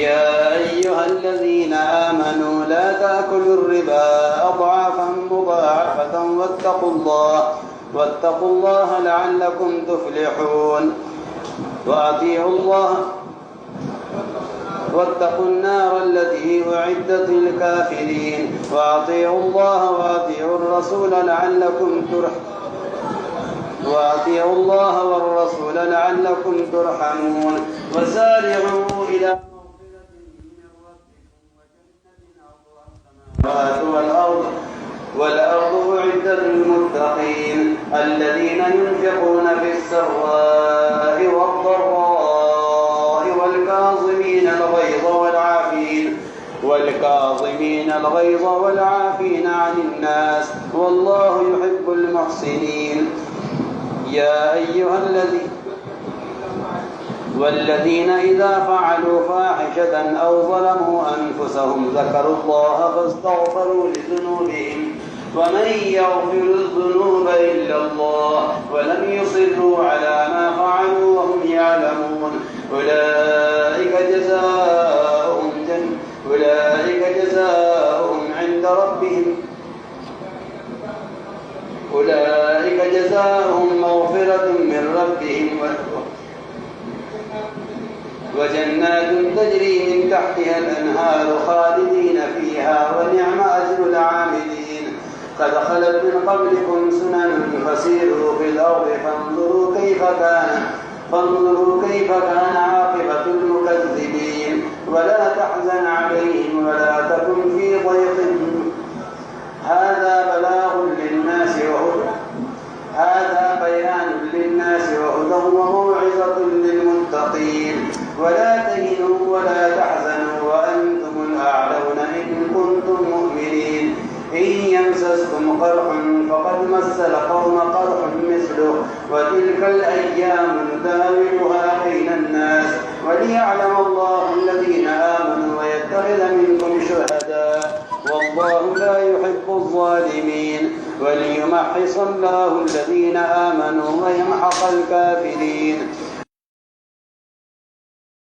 يا أيها الذين آمنوا لا تأكلوا الربا أضعافا مضاعفة واتقوا الله لعلكم تفلحون واتقوا النار التي أعدت للكافرين وأطيعوا الله وأطيعوا والرسول لعلكم ترحمون وسارعوا إلى مغفرة من ربكم وجنة عرضها السماوات والأرض أعدت للمتقين الذين ينفقون في السراء والضراء والكاظمين الغيظ والعافين عن الناس والله يحب المحسنين. والذين إذا فعلوا فاحشة أو ظلموا أنفسهم ذكروا الله فاستغفروا لذنوبهم ومن يغفر الذنوب إلا الله ولم يصروا على ما فعلوا وهم يعلمون أولئك جزاؤهم مغفرة من ربهم وجنات تجري من تحتها الأنهار خالدين فيها ونعم أجر العاملين. قد خلت من قبلكم سنن فسيروا في الأرض فانظروا كيف كان عاقبة المكذبين. ولا تحزن عليهم ولا تكن في ضيق هذا بيان للناس وهدى وموعظة للمتقين. ولا تهنوا ولا تحزنوا وأنتم الأعلون إن كنتم مؤمنين. إن يمسسكم قرح فقد مس القوم قرح مثله وتلك الأيام نداولها بين الناس وليعلم الله الذين آمنوا ويتخذ منكم شهداء والله لا يحب الظالمين وليمحص الله الذين آمنوا ويمحق الكافرين.